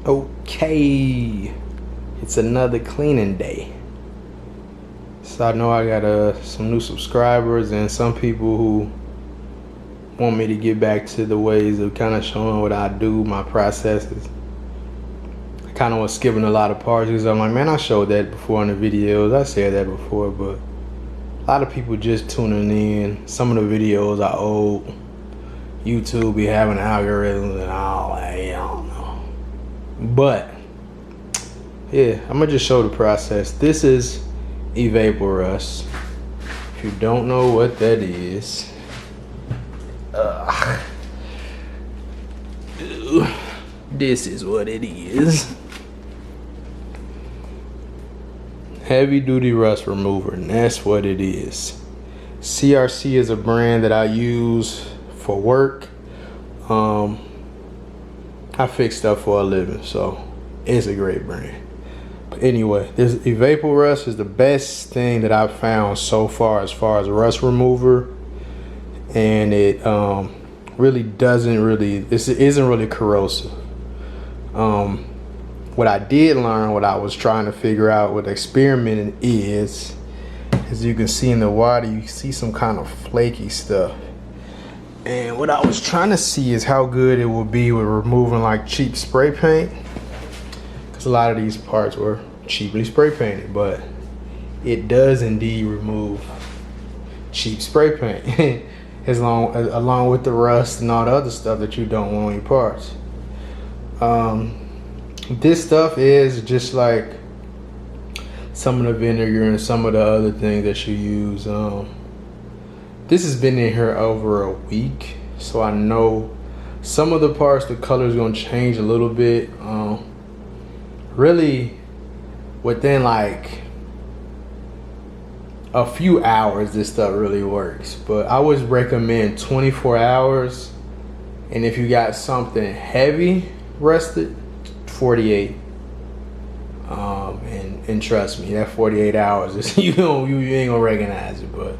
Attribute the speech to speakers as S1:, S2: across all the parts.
S1: Okay, it's another cleaning day. So I know I got some new subscribers and some people who want me to get back to the ways of kind of showing what I do, my processes. I kind of was skipping a lot of parts because I'm like, man, I showed that before in the videos. I said that before, but a lot of people just tuning in. Some of the videos are old. YouTube be having algorithms and all that. I don't know. But yeah, I'm gonna just show the process. This is Evaporust. If you don't know what that is, this is what it is. Heavy duty rust remover, and that's what it is. CRC is a brand that I use for work. I fix stuff for a living, so it's a great brand. But anyway, this Evaporust is the best thing that I've found so far as rust remover, and it really isn't really corrosive. What I did learn, what I was trying to figure out with experimenting is, as you can see in the water, you see some kind of flaky stuff. And what I was trying to see is how good it would be with removing like cheap spray paint. Because a lot of these parts were cheaply spray painted, but it does indeed remove cheap spray paint. along with the rust and all the other stuff that you don't want on your parts. This stuff is just like some of the vinegar and some of the other things that you use. This has been in here over a week, so I know some of the parts, the color is going to change a little bit. Really, within like a few hours, this stuff really works. But I would recommend 24 hours, and if you got something heavy rusted, 48. And trust me, that 48 hours is you ain't gonna recognize it. But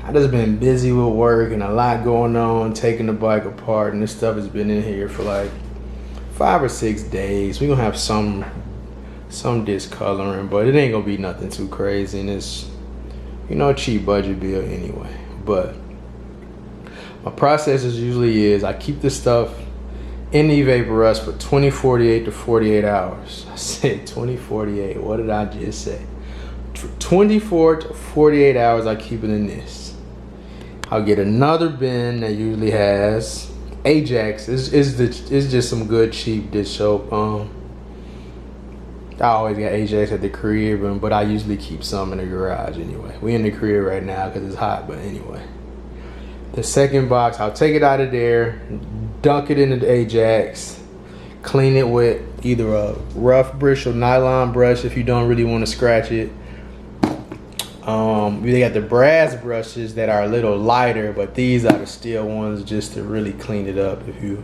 S1: I just been busy with work and a lot going on, taking the bike apart, and this stuff has been in here for like 5 or 6 days. We're gonna have some discoloring, but it ain't gonna be nothing too crazy, and it's, you know, a cheap budget bill anyway. But my process usually is I keep this stuff in the Evaporust for 48 to 48 hours. I said 48. What did I just say? 24 to 48 hours I keep it in this. I'll get another bin that usually has Ajax. It's just some good cheap dish soap. I always got Ajax at the crib, but I usually keep some in the garage anyway. We in the crib right now because it's hot, but anyway. The second box, I'll take it out of there, dunk it into the Ajax, clean it with either a rough bristle nylon brush if you don't really want to scratch it. We got the brass brushes that are a little lighter, but these are the steel ones just to really clean it up. If you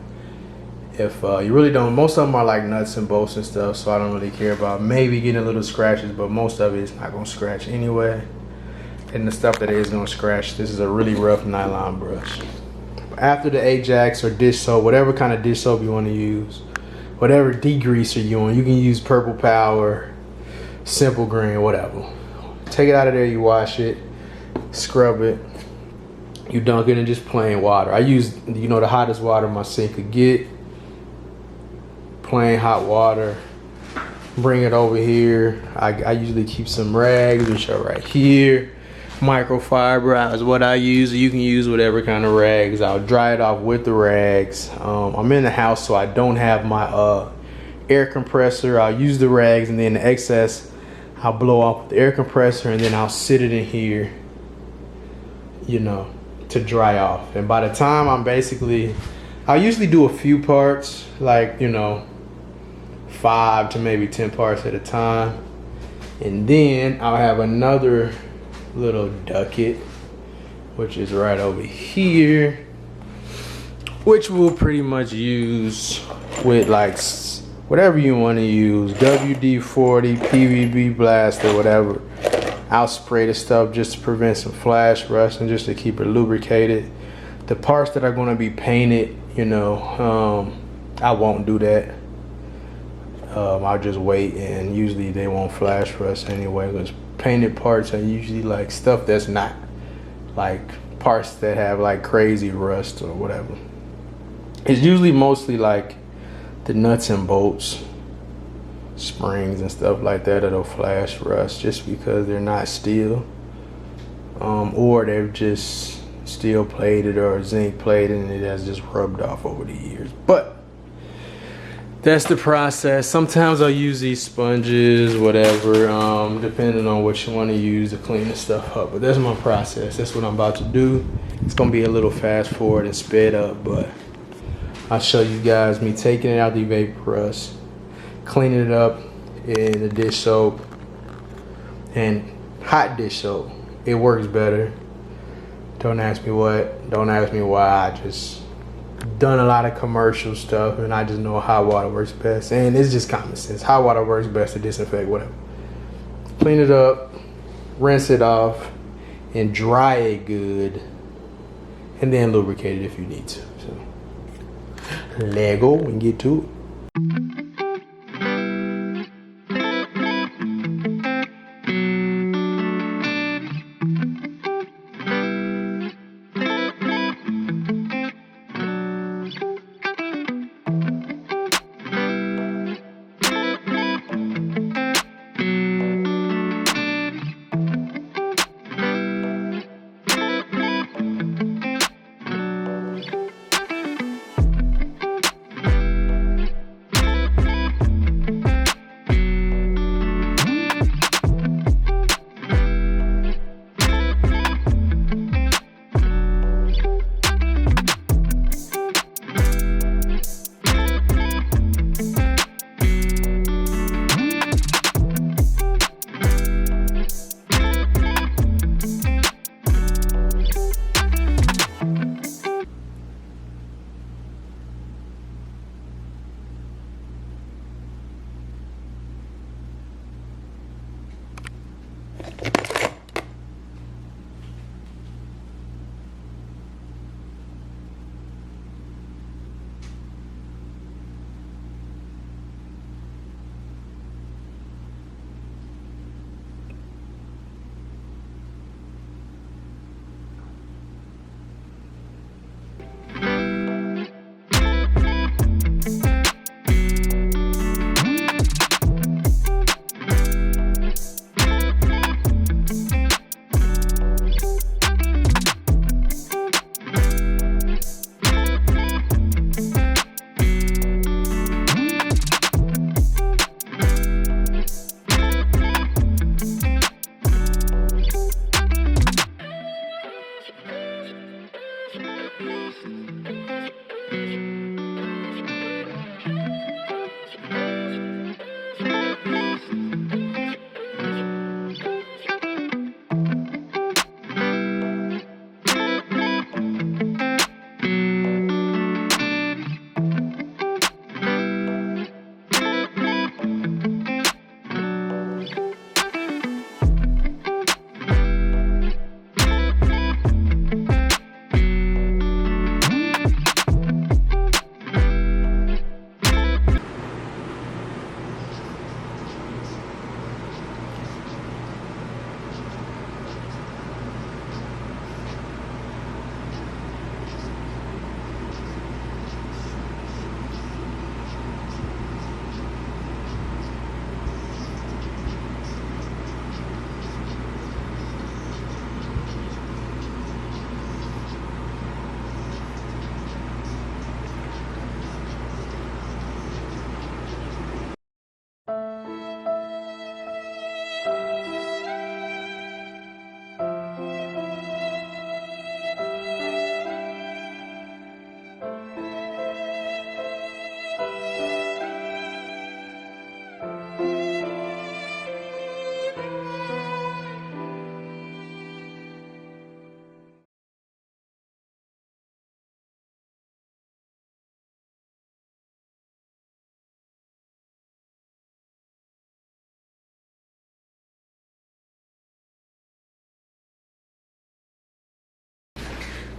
S1: really don't, most of them are like nuts and bolts and stuff, so I don't really care about maybe getting a little scratches, but most of it is not gonna scratch anyway. And the stuff that is gonna scratch, this is a really rough nylon brush. After the Ajax or dish soap, whatever kind of dish soap you want to use, whatever degreaser you want, you can use Purple Power, Simple Green, whatever. Take it out of there, you wash it, scrub it, you dunk it in just plain water. I use, you know, the hottest water my sink could get. Plain hot water. Bring it over here. I usually keep some rags, which are right here. Microfiber is what I use. You can use whatever kind of rags. I'll dry it off with the rags. I'm in the house, so I don't have my air compressor. I'll use the rags, and then the excess I'll blow off with the air compressor, and then I'll sit it in here, you know, to dry off. And by the time I'll usually do a few parts, like, you know, 5 to maybe 10 parts at a time. And then I'll have another little ducket, which is right over here, which we'll pretty much use with like whatever you want to use, WD-40, PVB blaster, whatever. I'll spray the stuff just to prevent some flash rust and just to keep it lubricated. The parts that are going to be painted, you know, I won't do that. I'll just wait, and usually they won't flash rust anyway, because painted parts are usually like stuff that's not like parts that have like crazy rust or whatever. It's usually mostly like the nuts and bolts, springs and stuff like that that'll flash rust, just because they're not steel, or they're just steel plated or zinc plated and it has just rubbed off over the years. But that's the process. Sometimes I'll use these sponges, whatever, depending on what you want to use to clean the stuff up. But that's my process. That's what I'm about to do. It's gonna be a little fast forward and sped up, but I'll show you guys me taking it out the vapor rust, cleaning it up in the dish soap, and hot dish soap. It works better. Don't ask me what, don't ask me why. I just done a lot of commercial stuff and I just know hot water works best. And it's just common sense. Hot water works best to disinfect whatever. Clean it up, rinse it off, and dry it good. And then lubricate it if you need to. So, let's go and get to it.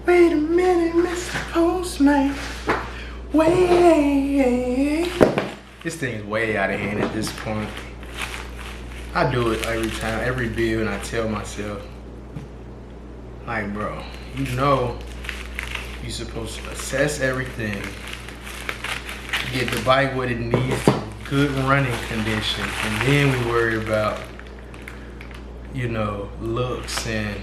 S1: Wait a minute, Mr. Postman. Wait. This thing's way out of hand at this point. I do it every time, every build, and I tell myself, like, bro, you know you're supposed to assess everything, get the bike what it needs to good running condition, and then we worry about, you know, looks and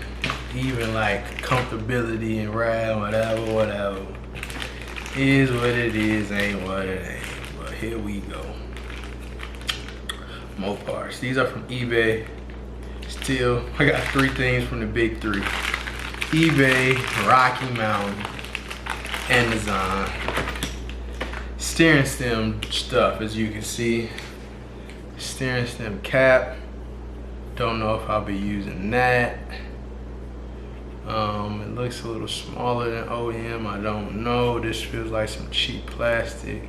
S1: even like comfortability and ride, whatever. Is what it is, ain't what it ain't. But here we go. More parts. These are from eBay. Still, I got 3 things from the big 3. eBay, Rocky Mountain, Amazon. Steering stem stuff, as you can see. Steering stem cap. Don't know if I'll be using that. It looks a little smaller than OEM. I don't know. This feels like some cheap plastic.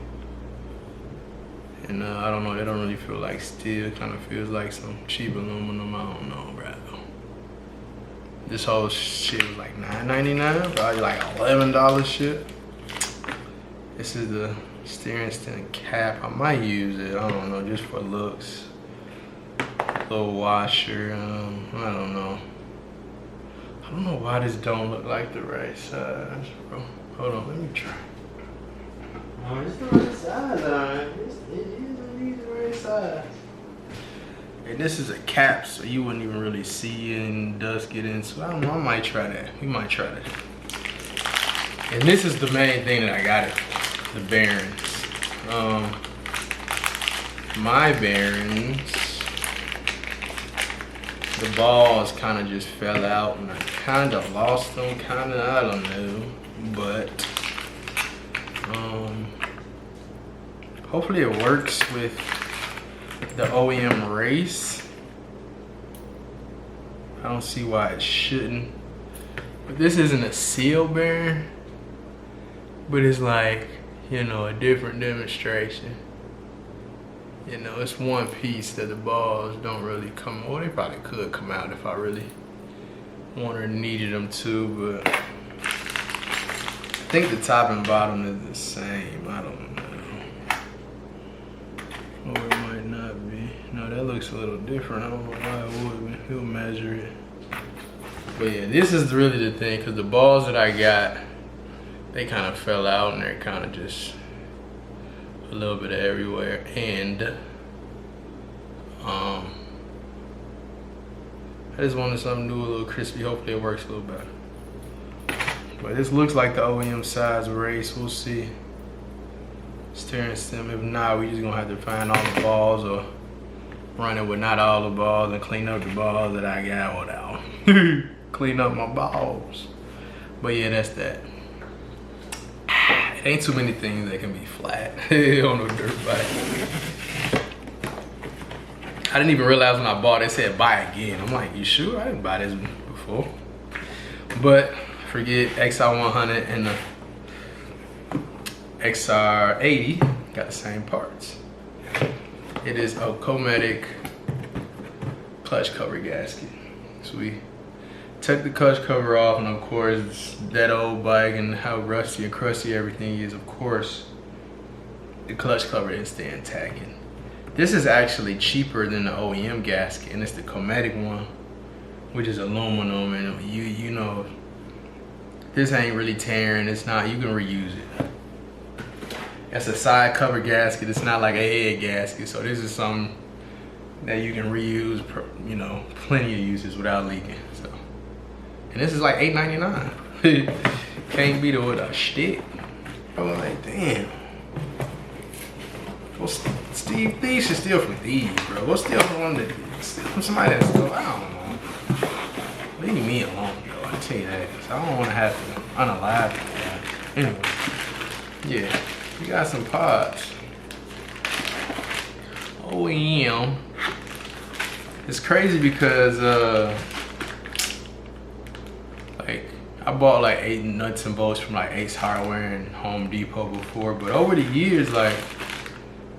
S1: And I don't know, they don't really feel like steel. It kind of feels like some cheap aluminum. I don't know, bro. This whole shit was like $9.99, probably like $11 shit. This is the steering stem cap. I might use it, I don't know, just for looks. Little washer, I don't know. I don't know why this don't look like the right size, bro. Hold on, let me try. Oh, it's the right size, alright. It is indeed the right size. And this is a cap, so you wouldn't even really see it and dust get in. So I don't know, I might try that. We might try that. And this is the main thing that I got it for, the bearings. My bearings, the balls kind of just fell out and I kind of lost them, I don't know, but hopefully it works with the OEM race. I don't see why it shouldn't, but this isn't a seal bearing, but it's like, you know, a different demonstration. You know, it's one piece that the balls don't really come, well, they probably could come out if I really wanted or needed them to, but I think the top and bottom is the same. I don't know. Or it might not be. No, that looks a little different. I don't know why it would be. He'll measure it. But yeah, this is really the thing, because the balls that I got, they kind of fell out and they're kind of just a little bit of everywhere, and I just wanted something new, a little crispy. Hopefully it works a little better. But this looks like the OEM size race. We'll see. Steering stem. If not, we just gonna have to find all the balls or run it with not all the balls and clean up the balls that I got without. Clean up my balls. But yeah, that's that. It ain't too many things that can be flat on a dirt bike. I didn't even realize when I bought it, it said buy again. I'm like, you sure? I didn't buy this before. But forget XR100 and the XR80 got the same parts. It is a Cometic clutch cover gasket. So we took the clutch cover off, and of course that old bike and how rusty and crusty everything is, of course the clutch cover didn't stay intact. This is actually cheaper than the OEM gasket, and it's the Cometic one, which is aluminum, and you know this ain't really tearing. It's not, you can reuse it. It's a side cover gasket, it's not like a head gasket, so this is something that you can reuse, you know, plenty of uses without leaking. So, and this is like $8.99. Can't beat it with a stick. I was like, damn. Well, Steve, these should steal from these, bro. Go steal from one that steal from somebody that's still, I don't know. Leave me alone, yo. I tell you that, cause I don't want to have to unalive it. Anyway, yeah, we got some pods. OEM. It's crazy because like I bought like 8 nuts and bolts from like Ace Hardware and Home Depot before, but over the years, like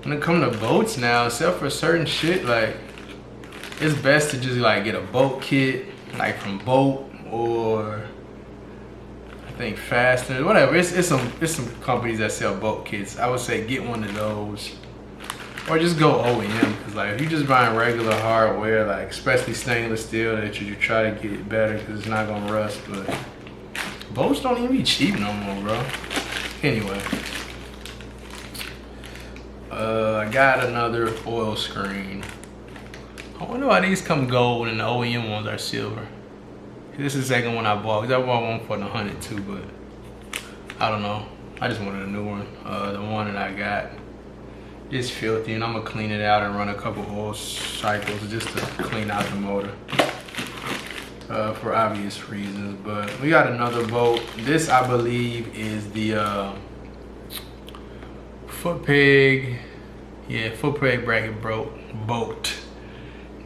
S1: when it comes to boats now, except for certain shit, like it's best to just like get a boat kit, like from Boat or I think Fastener, whatever. It's some companies that sell boat kits. I would say get one of those. Or just go OEM, because like if you just buying regular hardware, like especially stainless steel, that you try to get it better because it's not gonna rust. But bolts don't even be cheap no more, bro. Anyway, I got another oil screen. I wonder why these come gold and the OEM ones are silver. This is the second one I bought, because I bought one for the 100 too, but I don't know. I just wanted a new one. The one that I got is filthy, and I'm gonna clean it out and run a couple oil cycles just to clean out the motor for obvious reasons. But we got another bolt. This, I believe, is the foot peg bracket bolt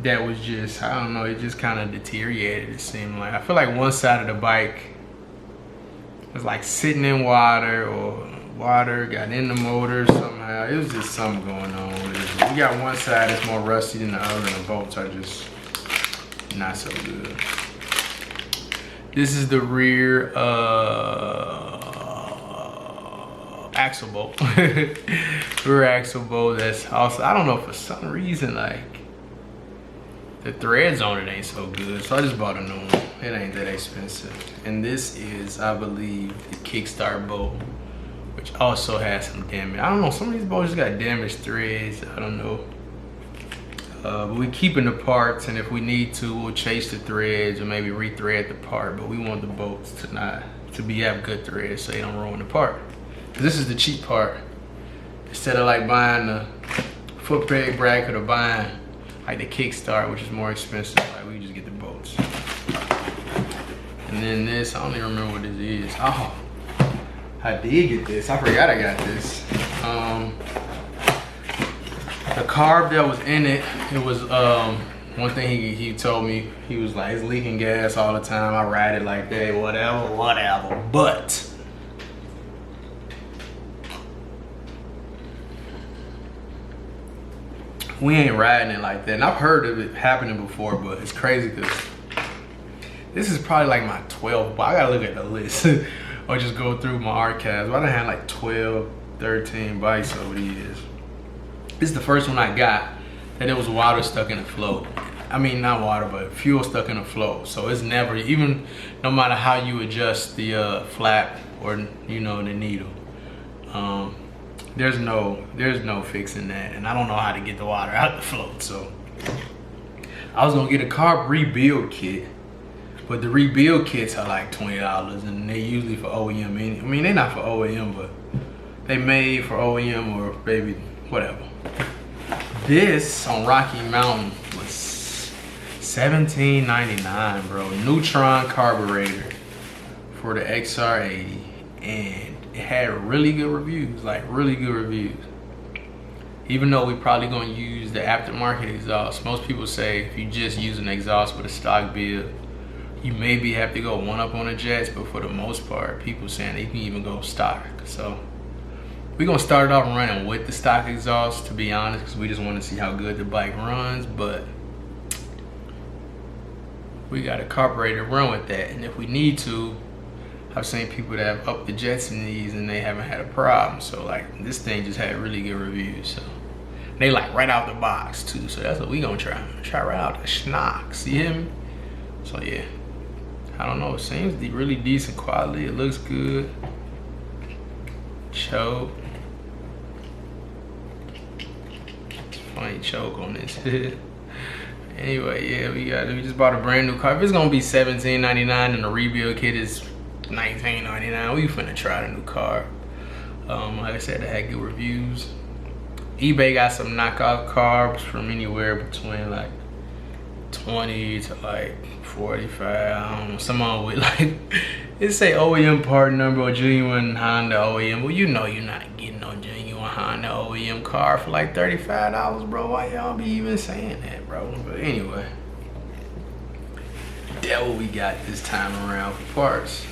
S1: that was just, I don't know, it just kind of deteriorated, it seemed like. I feel like one side of the bike was like sitting in water, or water got in the motor somehow. It was just something going on with it. We got one side that's more rusty than the other, and the bolts are just not so good. This is the rear axle bolt. Rear axle bolt that's also, I don't know, for some reason, like the threads on it ain't so good, so I just bought a new one. It ain't that expensive. And this is, I believe, the kickstart bolt, which also has some damage. I don't know, some of these bolts just got damaged threads. I don't know. But we keeping the parts, and if we need to, we'll chase the threads or maybe rethread the part. But we want the bolts to have good threads so they don't ruin the part. This is the cheap part. Instead of like buying the foot peg bracket or buying like the kickstart, which is more expensive, like we just get the bolts. And then this, I don't even remember what this is. Oh, I did get this. I forgot I got this. The carb that was in it, it was one thing he told me. He was like, it's leaking gas all the time. I ride it like that, whatever. But we ain't riding it like that. And I've heard of it happening before, but it's crazy because this is probably like my 12th, but I gotta look at the list or just go through my archives. But I done had like 12, 13 bikes over the years. This is the first one I got that it was water stuck in the float. I mean, not water, but fuel stuck in the float. So it's never, even no matter how you adjust the flap or, you know, the needle, there's no fixing that. And I don't know how to get the water out the float. So I was gonna get a carb rebuild kit, but the rebuild kits are like $20, and they usually for OEM. I mean, they're not for OEM, but they made for OEM or maybe whatever. This on Rocky Mountain was $17.99, bro. Neutron carburetor for the XR80, and it had really good reviews, like really good reviews. Even though we probably gonna use the aftermarket exhaust, most people say if you just use an exhaust with a stock build, you maybe have to go one up on the jets, but for the most part, people saying they can even go stock. So we're gonna start it off running with the stock exhaust, to be honest, because we just want to see how good the bike runs. But we got a carburetor to run with that, and if we need to, I've seen people that have upped the jets in these and they haven't had a problem. So like this thing just had really good reviews. So they like right out the box too. So that's what we gonna try. Try right out the schnock. See him? So yeah, I don't know. It seems really decent quality. It looks good. Choke. Funny choke on this. Anyway, yeah, we just bought a brand new car. If it's gonna be $17.99 and the rebuild kit is $19.99, we finna try the new car. Like I said, it had good reviews. eBay got some knockoff carbs from anywhere between like 20 to like 45. I don't know, some on with like, it say OEM part number or genuine Honda OEM. Well, you know you're not getting no genuine Honda OEM car for like $35, bro. Why y'all be even saying that, bro? But anyway, that's what we got this time around for parts.